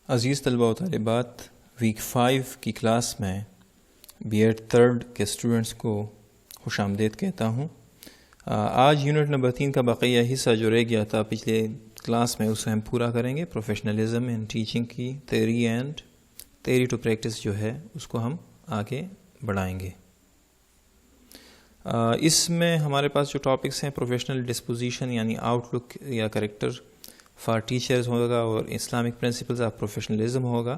عزیز طلبہ و طالبات، ویک 5 کی کلاس میں بی ایڈ تھرڈ کے اسٹوڈنٹس کو خوش آمدید کہتا ہوں۔ آج یونٹ نمبر 3 کا بقیہ حصہ جو رہ گیا تھا پچھلے کلاس میں، اسے ہم پورا کریں گے۔ پروفیشنلزم ان ٹیچنگ کی تھیوری ٹو پریکٹس جو ہے اس کو ہم آگے بڑھائیں گے۔ اس میں ہمارے پاس جو ٹاپکس ہیں، پروفیشنل ڈسپوزیشن یعنی آؤٹ لک یا کریکٹر فار ٹیچرز ہوگا، اور اسلامک پرنسپلز آف پروفیشنلزم ہوگا۔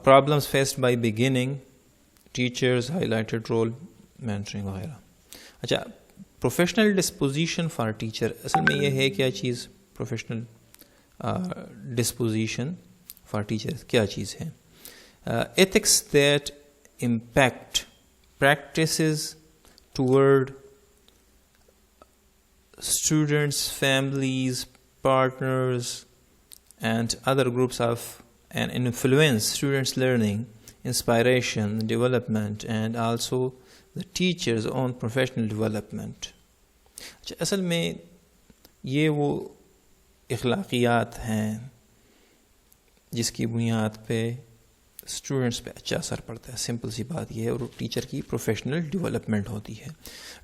Problems faced by beginning teachers, highlighted role, mentoring وغیرہ۔ اچھا، پروفیشنل ڈسپوزیشن فار ٹیچر اصل میں یہ ہے کیا چیز؟ پروفیشنل ڈسپوزیشن فار ٹیچر کیا چیز ہے؟ Ethics that impact practices toward students, families, partners, and other groups of and influence students' learning, inspiration, development, and also the teachers' own professional development. اچھا، اصل میں یہ وہ اخلاقیات ہیں جس کی بنیاد پہ اسٹوڈنٹس پہ اچھا اثر پڑتا ہے۔ سمپل سی بات یہ ہے، اور ٹیچر کی پروفیشنل ڈیولپمنٹ ہوتی ہے۔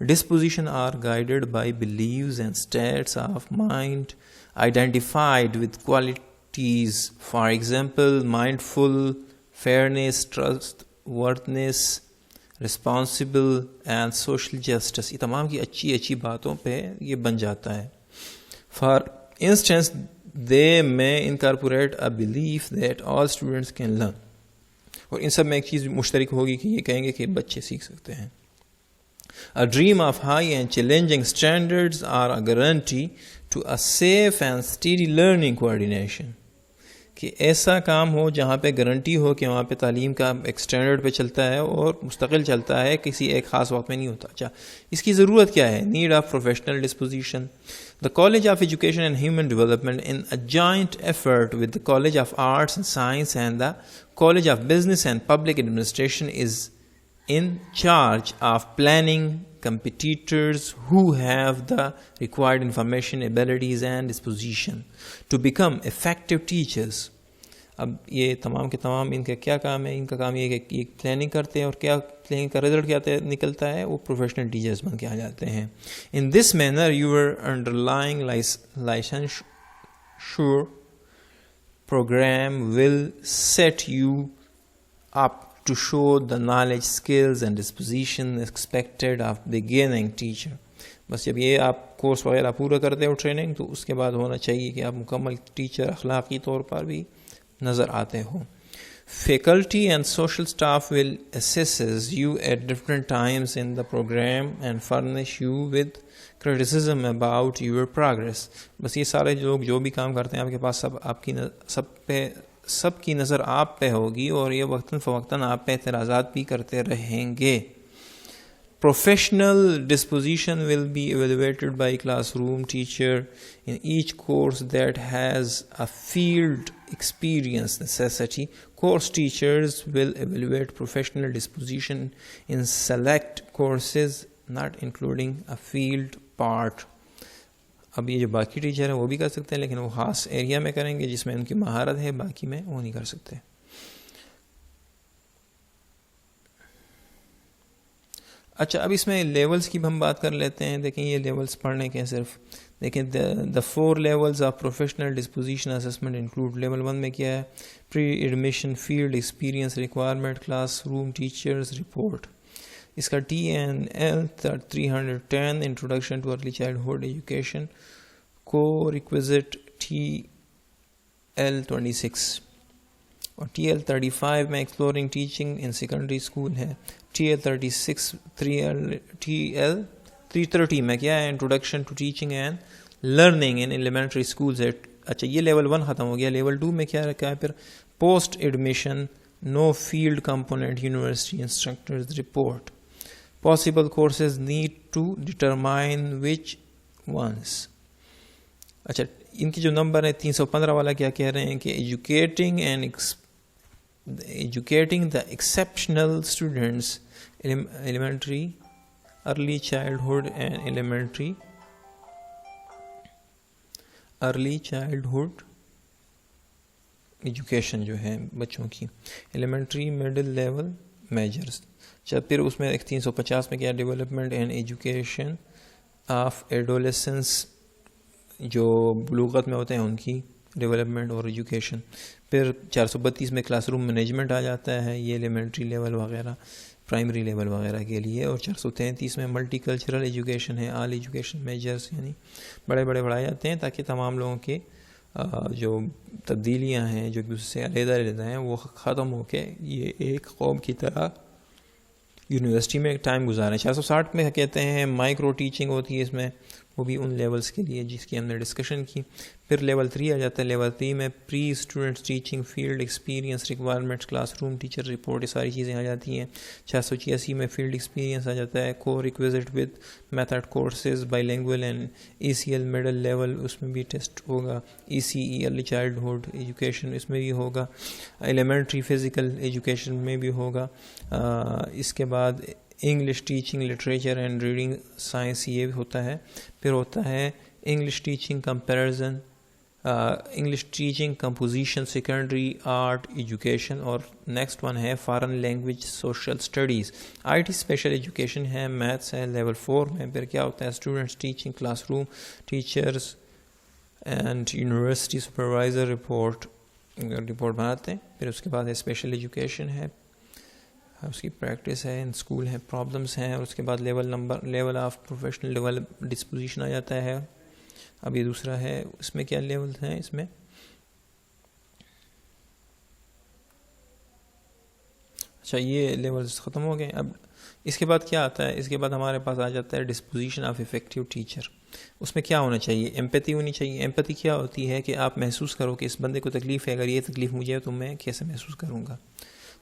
Disposition are guided by beliefs and states of mind identified with qualities, for example mindful, fairness, trustworthiness, responsible and social justice. یہ تمام کی اچھی باتوں پہ یہ بن جاتا ہے۔ For instance they may incorporate a belief that all students can learn. اور ان سب میں ایک چیز مشترک ہوگی کہ یہ کہیں گے کہ بچے سیکھ سکتے ہیں۔ A dream of high and challenging standards are a guarantee to a safe and steady learning coordination. کہ ایسا کام ہو جہاں پہ گارنٹی ہو کہ وہاں پہ تعلیم کا ایک اسٹینڈرڈ پہ چلتا ہے اور مستقل چلتا ہے، کسی ایک خاص وقت میں نہیں ہوتا۔ اچھا، اس کی ضرورت کیا ہے؟ Need of professional disposition. The College of Education and Human Development, in a joint effort with the College of Arts and Science and the College of Business and Public Administration, is in charge of planning competitors who have the required information, abilities and disposition to become effective teachers. اب یہ تمام کے تمام ان کا کیا کام ہے؟ ان کا کام یہ ہے کہ یہ پلاننگ کرتے ہیں، اور کیا پلاننگ کا رزلٹ کیا نکلتا ہے؟ وہ پروفیشنل ٹیچرز بن کے آ جاتے ہیں۔ In this manner your underlying licensure program will set you up to show the knowledge, skills and disposition expected of beginning teacher. بس جب یہ آپ کورس وغیرہ پورا کرتے ہو ٹریننگ، تو اس کے بعد ہونا چاہیے کہ آپ مکمل ٹیچر اخلاقی طور پر بھی نظر آتے ہو۔ Faculty and social staff will assess you at different times in the program and furnish you with criticism about your progress. بس یہ سارے لوگ جو بھی کام کرتے ہیں آپ کے پاس، سب کی نظر آپ پہ ہوگی، اور یہ وقتاً فوقتاً آپ پہ اعتراضات بھی کرتے رہیں گے۔ Professional disposition will be evaluated by classroom teacher in each course that has a field experience necessity. Course teachers will evaluate professional disposition in select courses, not including a field part. اب یہ جو باقی teacher ہیں وہ بھی کر سکتے ہیں، لیکن وہ خاص ایریا میں کریں گے جس میں ان کی مہارت ہے، باقی میں وہ نہیں کر سکتے۔ اچھا، اب اس میں لیولز کی ہم بات کر لیتے ہیں۔ دیکھیں یہ لیولز پڑھنے کے صرف دیکھیں، the 4 levels of professional disposition assessment include. Level 1 میں کیا ہے؟ Pre admission, field experience, requirement, classroom teachers report. اس کا TNL 310 introduction to early childhood education, corequisite TL 26، اور TL 35 میں exploring teaching in secondary school ہے۔ TL 36 TL 330 میں کیا ہے؟ Introduction to teaching and learning in elementary schools ہے۔ اچھا، یہ لیول 1 ختم ہو گیا۔ لیول 2 میں کیا رکھا ہے پھر؟ Post admission, no field component, university instructors report. Possible courses need to determine which ones. اچھا، ان کی جو نمبر ہے 315 والا کیا کہہ رہے ہیں کہ educating the exceptional students, elementary, early childhood and early childhood education جو ہے بچوں کی. Elementary middle level majors. اچھا پھر اس میں 350 میں کیا development and education of adolescence, جو بلوغت میں ہوتے ہیں ان کی ڈیولپمنٹ اور ایجوکیشن. پھر 432 میں کلاس روم مینجمنٹ آ جاتا ہے, یہ ایلیمنٹری لیول وغیرہ پرائمری لیول وغیرہ کے لیے. اور 433 میں ملٹی کلچرل ایجوکیشن ہے, آل ایجوکیشن میجرز یعنی بڑے بڑھائے جاتے ہیں تاکہ تمام لوگوں کے جو تبدیلیاں ہیں جو ایک دوسرے سے علیحدہ علیحدہ ہیں وہ ختم ہو کے یہ ایک قوم کی طرح یونیورسٹی میں ٹائم گزاریں. 460 میں کہتے ہیں مائکرو ٹیچنگ ہوتی ہے اس میں, وہ بھی ان لیولز کے لیے جس کی ہم نے ڈسکشن کی. پھر لیول 3 آ جاتا ہے. لیول 3 میں pre students teaching, field experience, requirements, classroom teacher report, یہ ساری چیزیں آ جاتی ہیں. 486 میں فیلڈ ایکسپیرینس آ جاتا ہے. Corequisite with method courses, by language and E C L middle level, اس میں بھی ٹیسٹ ہوگا. E C E early childhood education اس میں بھی ہوگا. ایلیمنٹری فزیکل ایجوکیشن میں بھی ہوگا. اس کے بعد English teaching, literature and reading science یہ بھی ہوتا ہے. پھر ہوتا ہے English teaching comparison, English teaching composition, secondary art education. اور نیکسٹ ون ہے foreign language social studies. I T special education ہے, میتھس ہے لیول 4 میں. پھر کیا ہوتا ہے students teaching, class room teachers and university supervisor report بناتے ہیں. پھر اس کے بعد اسپیشل ایجوکیشن ہے, اس کی پریکٹس ہے, ان اسکول ہیں, پرابلمس ہیں. اور اس کے بعد level of professional develop disposition آ جاتا ہے. اب یہ دوسرا ہے, اس میں کیا لیول ہیں, اس میں اچھا یہ لیولز ختم ہو گئے. اب اس کے بعد کیا آتا ہے, اس کے بعد ہمارے پاس آ جاتا ہے ڈسپوزیشن آف افیکٹو ٹیچر. اس میں کیا ہونا چاہیے, ایمپیتھی ہونی چاہیے. ایمپیتھی کیا ہوتی ہے کہ آپ محسوس کرو کہ اس بندے کو تکلیف ہے, اگر یہ تکلیف مجھے ہے تو میں کیسے محسوس کروں گا.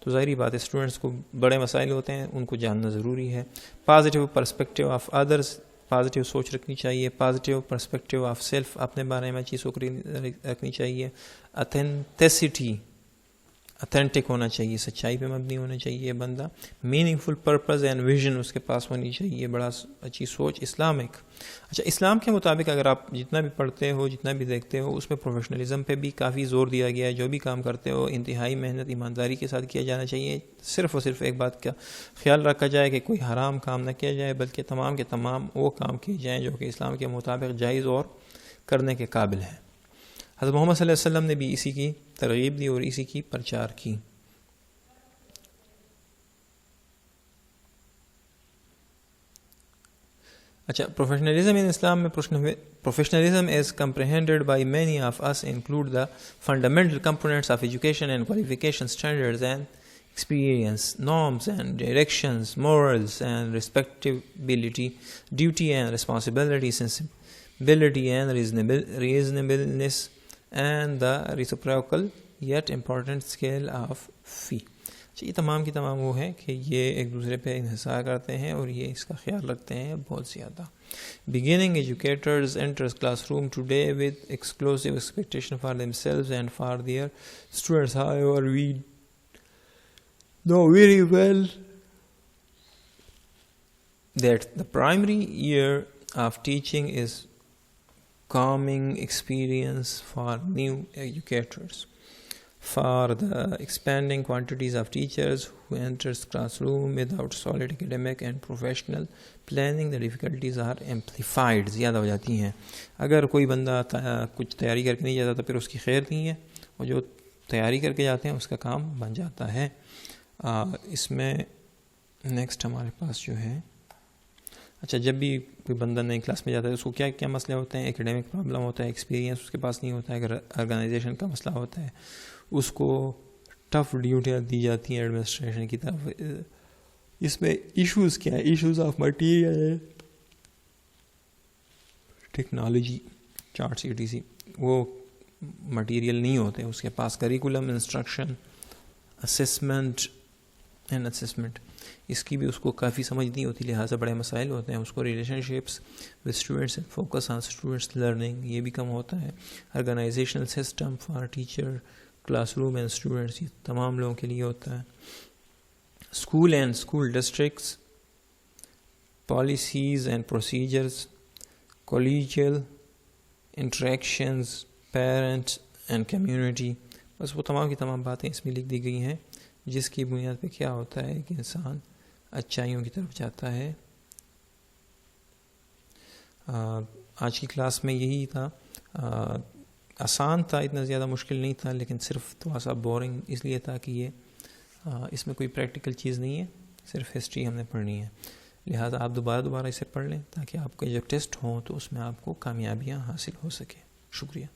تو ظاہری بات ہے اسٹوڈنٹس کو بڑے مسائل ہوتے ہیں, ان کو جاننا ضروری ہے. Positive perspective of others, positive سوچ رکھنی چاہیے. پازیٹیو پرسپیکٹیو آف سیلف, اپنے بارے میں اچھی سوچ رکھنی چاہیے. اتھینٹسٹی, اتھینٹک ہونا چاہیے, سچائی پہ مبنی ہونا چاہیے بندہ. Meaningful purpose and vision اس کے پاس ہونی چاہیے, بڑا اچھی سوچ. اسلامک, اچھا اسلام کے مطابق اگر آپ جتنا بھی پڑھتے ہو, جتنا بھی دیکھتے ہو, اس میں پروفیشنلزم پہ بھی کافی زور دیا گیا ہے. جو بھی کام کرتے ہو انتہائی محنت ایمانداری کے ساتھ کیا جانا چاہیے. صرف اور صرف ایک بات کا خیال رکھا جائے کہ کوئی حرام کام نہ کیا جائے, بلکہ تمام کے تمام وہ کام کیے جائیں جو کہ اسلام کے مطابق جائز اور کرنے کے قابل ہیں. حضرت محمد صلی اللہ علیہ وسلم نے بھی اسی کی ترغیب دی اور اسی کی پرچار کی. اچھا پروفیشنلزم ان اسلام میں professionalism as comprehended by many of us include the fundamental components of education and qualification, standards and experience, norms and directions, morals and respectability, duty and responsibility, sensibility and reasonableness, and the reciprocal yet important scale of fee. یہ تمام کی تمام وہ ہیں کہ یہ ایک دوسرے پہ انحصار کرتے ہیں اور یہ اس کا خیال رکھتے ہیں بہت زیادہ. Beginning educators enters classroom today with exclusive expectation for themselves and for their students. However, we know very well that the primary year of teaching is calming experience for new educators. For the expanding quantities of teachers who enters classroom without solid academic and professional planning, the difficulties are amplified. زیادہ ہو جاتی ہیں. اگر کوئی بندہ کچھ تیاری کر کے نہیں جاتا تو پھر اس کی خیر نہیں ہے, اور جو تیاری کر کے جاتے ہیں اس کا کام بن جاتا ہے. اس میں نیکسٹ ہمارے پاس جو ہے, اچھا جب بھی کوئی بندہ نئی کلاس میں جاتا ہے اس کو کیا کیا مسئلے ہوتے ہیں. ایکیڈیمک پرابلم ہوتا ہے, ایکسپیرینس اس کے پاس نہیں ہوتا ہے, اگر آرگنائزیشن کا مسئلہ ہوتا ہے, اس کو ٹف ڈیوٹیاں دی جاتی ہیں ایڈمنسٹریشن کی طرف. اس میں ایشوز کیا ہے, issues of material, technology, charts ETC, وہ مٹیریل نہیں ہوتے اس کے پاس. Curriculum, instruction, assessment and assessment, اس کی بھی اس کو کافی سمجھ نہیں ہوتی, لہٰذا بڑے مسائل ہوتے ہیں. اس کو relationships with students, focus on students learning, یہ بھی کم ہوتا ہے. Organisational system for teacher, classroom and students, یہ تمام لوگوں کے لیے ہوتا ہے. School and school districts, policies and procedures, collegial interactions, parents and community, بس وہ تمام کی تمام باتیں اس میں لکھ دی گئی ہیں، جس کی بنیاد پہ کیا ہوتا ہے کہ انسان اچھائیوں کی طرف جاتا ہے۔ آج کی کلاس میں یہی تھا، آسان تھا، اتنا زیادہ مشکل نہیں تھا، لیکن صرف تھوڑا سا بورنگ اس لیے تھا کہ یہ اس میں کوئی پریکٹیکل چیز نہیں ہے، صرف ہسٹری ہم نے پڑھنی ہے، لہٰذا آپ دوبارہ اسے پڑھ لیں تاکہ آپ کے جو ٹیسٹ ہوں تو اس میں آپ کو کامیابیاں حاصل ہو سکے۔ شکریہ۔